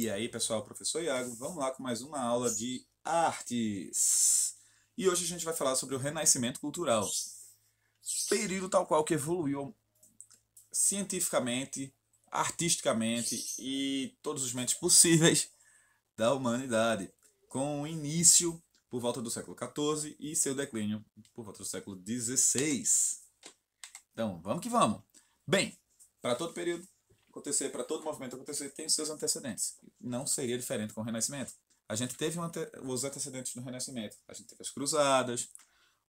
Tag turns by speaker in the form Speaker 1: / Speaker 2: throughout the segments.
Speaker 1: E aí, pessoal, professor Iago, vamos lá com mais uma aula de artes. E hoje a gente vai falar sobre o Renascimento Cultural, período tal qual que evoluiu cientificamente, artisticamente e todos os meios possíveis da humanidade, com o início por volta do século XIV e seu declínio por volta do século XVI. Então, vamos que vamos. Bem, para todo período acontecer, para todo movimento acontecer, tem os seus antecedentes. Não seria diferente com o Renascimento. A gente teve os antecedentes do Renascimento. A gente teve as Cruzadas,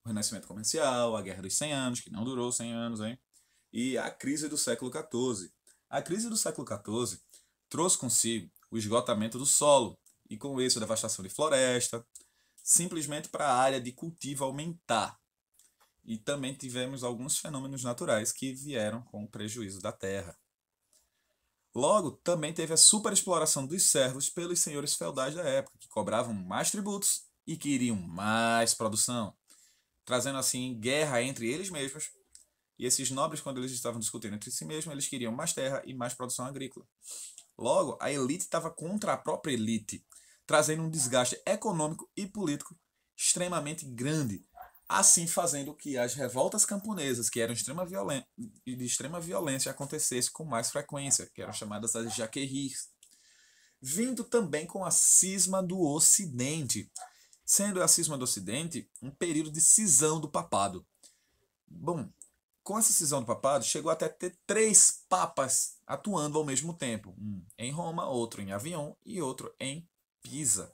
Speaker 1: o Renascimento Comercial, a Guerra dos 100 Anos, que não durou 100 anos, hein? E a crise do século XIV. A crise do século XIV trouxe consigo o esgotamento do solo e, com isso, a devastação de floresta, simplesmente para a área de cultivo aumentar. E também tivemos alguns fenômenos naturais que vieram com o prejuízo da terra. Logo, também teve a superexploração dos servos pelos senhores feudais da época, que cobravam mais tributos e queriam mais produção, trazendo assim guerra entre eles mesmos. E esses nobres, quando eles estavam discutindo entre si mesmos, eles queriam mais terra e mais produção agrícola. Logo, a elite estava contra a própria elite, trazendo um desgaste econômico e político extremamente grande, assim fazendo que as revoltas camponesas, que eram de extrema violência, acontecessem com mais frequência, que eram chamadas as jaqueries, vindo também com a cisma do Ocidente, sendo a cisma do Ocidente um período de cisão do papado. Bom, com essa cisão do papado, chegou até ter 3 papas atuando ao mesmo tempo, um em Roma, outro em Avião e outro em Pisa.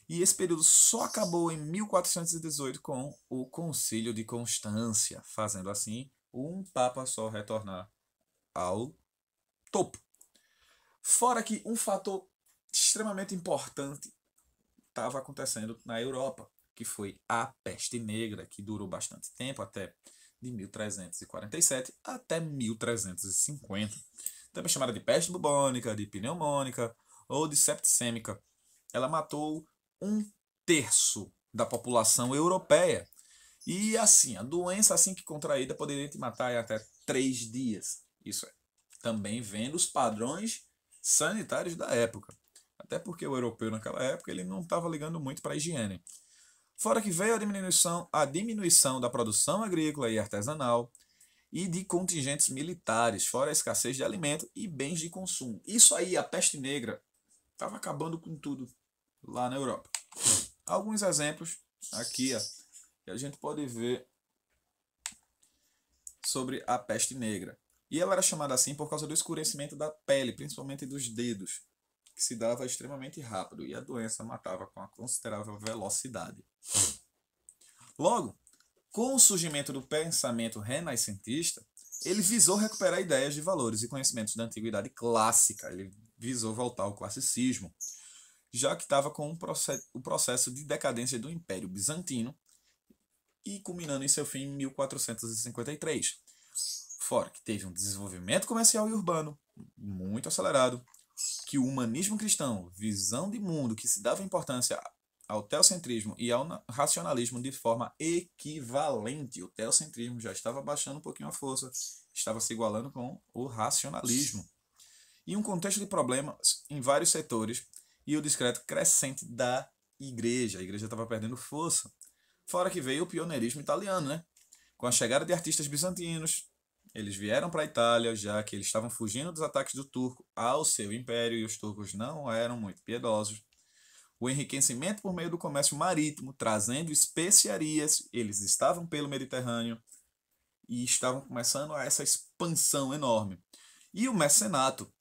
Speaker 1: E esse período só acabou em 1418 com o Concílio de Constância, fazendo assim um papa só retornar ao topo. Fora que um fator extremamente importante estava acontecendo na Europa, que foi a peste negra, que durou bastante tempo, até de 1347 até 1350. Também chamada de peste bubônica, de pneumônica ou de septicêmica. Ela matou 1/3 da população europeia. E assim, a doença assim que contraída poderia te matar em até 3 dias. Isso é, também vendo os padrões sanitários da época. Até porque o europeu naquela época ele não estava ligando muito para a higiene. Fora que veio a diminuição da produção agrícola e artesanal e de contingentes militares, fora a escassez de alimento e bens de consumo. Isso aí, a peste negra, estava acabando com tudo lá na Europa. Alguns exemplos aqui, ó, que a gente pode ver sobre a peste negra. E ela era chamada assim por causa do escurecimento da pele, principalmente dos dedos, que se dava extremamente rápido e a doença matava com uma considerável velocidade. Logo, com o surgimento do pensamento renascentista, ele visou recuperar ideias de valores e conhecimentos da antiguidade clássica. Ele visou voltar ao classicismo, já que estava com o processo de decadência do Império Bizantino e culminando em seu fim em 1453. Fora que teve um desenvolvimento comercial e urbano muito acelerado, que o humanismo cristão, visão de mundo que se dava importância ao teocentrismo e ao racionalismo de forma equivalente. O teocentrismo já estava baixando um pouquinho a força, estava se igualando com o racionalismo. E um contexto de problemas em vários setores e o discreto crescente da igreja. A igreja estava perdendo força. Fora que veio o pioneirismo italiano, né? Com a chegada de artistas bizantinos, eles vieram para a Itália, já que eles estavam fugindo dos ataques do turco ao seu império, e os turcos não eram muito piedosos. O enriquecimento por meio do comércio marítimo, trazendo especiarias, eles estavam pelo Mediterrâneo e estavam começando a essa expansão enorme. E o mecenato,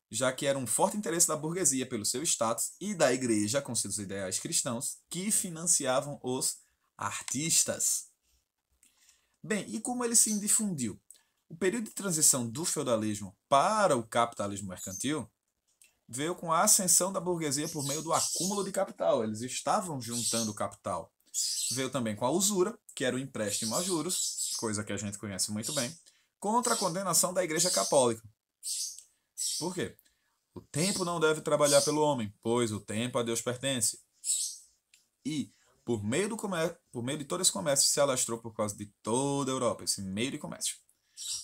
Speaker 1: já que era um forte interesse da burguesia pelo seu status e da igreja com seus ideais cristãos, que financiavam os artistas. Bem, e como ele se difundiu? O período de transição do feudalismo para o capitalismo mercantil veio com a ascensão da burguesia por meio do acúmulo de capital. Eles estavam juntando capital. Veio também com a usura, que era o empréstimo a juros, coisa que a gente conhece muito bem, contra a condenação da Igreja Católica. Por quê? O tempo não deve trabalhar pelo homem, pois o tempo a Deus pertence. E, por meio de todo esse comércio, se alastrou por causa de toda a Europa, esse meio de comércio.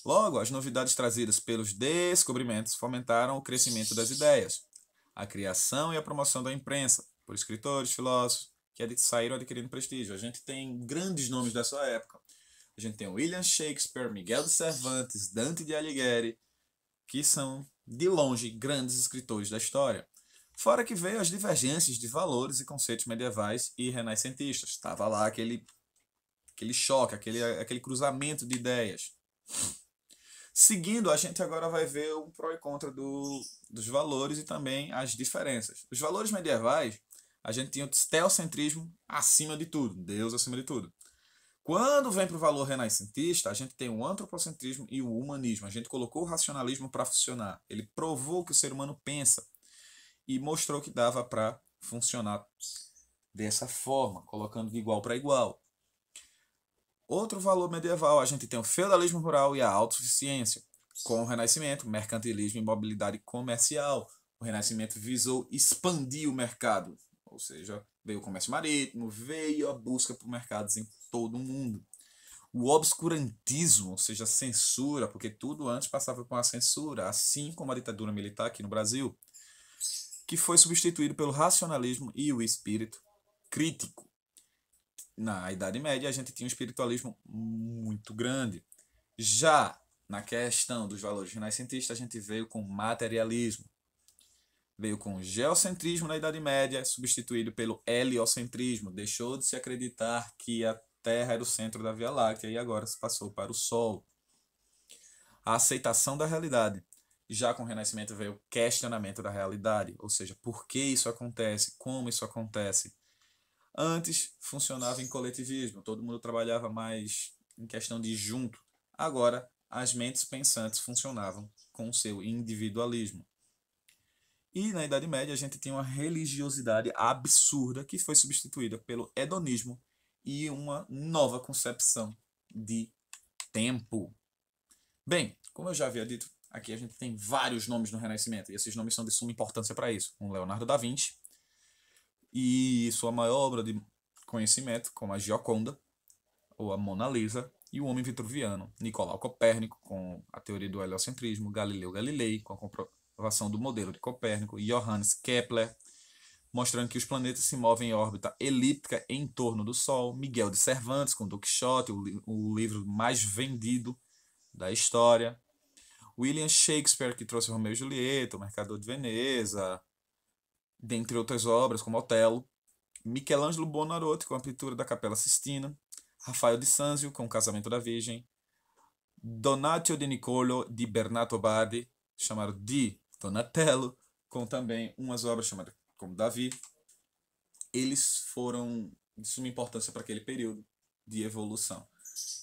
Speaker 1: Logo, as novidades trazidas pelos descobrimentos fomentaram o crescimento das ideias. a criação e a promoção da imprensa, por escritores, filósofos, que saíram adquirindo prestígio. A gente tem grandes nomes dessa época. A gente tem William Shakespeare, Miguel de Cervantes, Dante de Alighieri, que são, de longe, grandes escritores da história. Fora que veio as divergências de valores e conceitos medievais e renascentistas. Estava lá aquele choque, aquele cruzamento de ideias. Seguindo, a gente agora vai ver um pró e contra dos valores e também as diferenças. Os valores medievais, a gente tinha o teocentrismo acima de tudo, Deus acima de tudo. Quando vem para o valor renascentista, a gente tem o antropocentrismo e o humanismo. A gente colocou o racionalismo para funcionar. Ele provou que o ser humano pensa e mostrou que dava para funcionar dessa forma, colocando de igual para igual. Outro valor medieval, a gente tem o feudalismo rural e a autossuficiência. Com o Renascimento, mercantilismo e mobilidade comercial. O Renascimento visou expandir o mercado, ou seja, veio o comércio marítimo, veio a busca por mercados em todo o mundo. O obscurantismo, ou seja, a censura, porque tudo antes passava por uma censura, assim como a ditadura militar aqui no Brasil, que foi substituído pelo racionalismo e o espírito crítico. Na Idade Média, a gente tinha um espiritualismo muito grande. Já na questão dos valores renascentistas, a gente veio com materialismo. Veio com o geocentrismo na Idade Média, substituído pelo heliocentrismo. Deixou de se acreditar que a Terra era o centro da Via Láctea e agora se passou para o Sol. A aceitação da realidade. Já com o Renascimento veio o questionamento da realidade, ou seja, por que isso acontece, como isso acontece. Antes funcionava em coletivismo, todo mundo trabalhava mais em questão de junto. Agora, as mentes pensantes funcionavam com o seu individualismo. E na Idade Média a gente tinha uma religiosidade absurda que foi substituída pelo hedonismo e uma nova concepção de tempo. Bem, como eu já havia dito, aqui a gente tem vários nomes no Renascimento e esses nomes são de suma importância para isso. Um Leonardo da Vinci e sua maior obra de conhecimento, como a Gioconda ou a Mona Lisa, e o homem vitruviano, Nicolau Copérnico, com a teoria do heliocentrismo, Galileu Galilei, com a comprovação do modelo de Copérnico, e Johannes Kepler, mostrando que os planetas se movem em órbita elíptica em torno do Sol, Miguel de Cervantes, com Don Quixote, o livro mais vendido da história, William Shakespeare, que trouxe Romeu e Julieta, O Mercador de Veneza, dentre outras obras, como Otelo, Michelangelo Buonarroti, com a pintura da Capela Sistina, Rafael de Sanzio, com o Casamento da Virgem, Donatio de Niccolò, de Bernardo Bardi, chamado de Donatello, com também umas obras chamadas como Davi. Eles foram de suma importância para aquele período de evolução.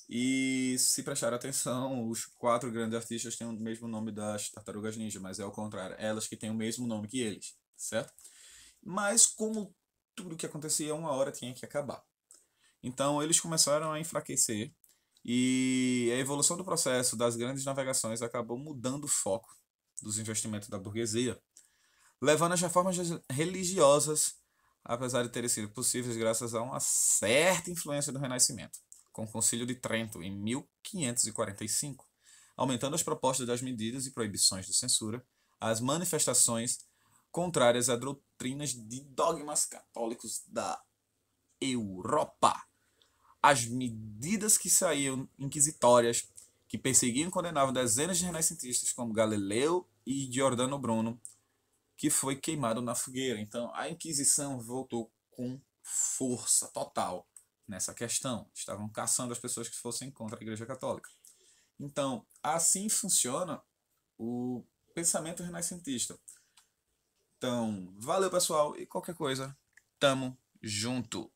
Speaker 1: E se prestar atenção, os 4 grandes artistas têm o mesmo nome das Tartarugas Ninja, mas é ao contrário, elas que têm o mesmo nome que eles, certo? Mas como tudo que acontecia, uma hora tinha que acabar. Então eles começaram a enfraquecer e a evolução do processo das grandes navegações acabou mudando o foco dos investimentos da burguesia, levando as reformas religiosas, apesar de terem sido possíveis graças a uma certa influência do Renascimento, com o Concílio de Trento em 1545, aumentando as propostas das medidas e proibições de censura, as manifestações contrárias a doutrinas de dogmas católicos da Europa, as medidas que saíam inquisitórias, que perseguiam e condenavam dezenas de renascentistas como Galileu e Giordano Bruno, que foi queimado na fogueira. Então a Inquisição voltou com força total nessa questão. Estavam caçando as pessoas que fossem contra a Igreja Católica. Então assim funciona o pensamento renascentista. Então valeu, pessoal, e qualquer coisa, tamo junto.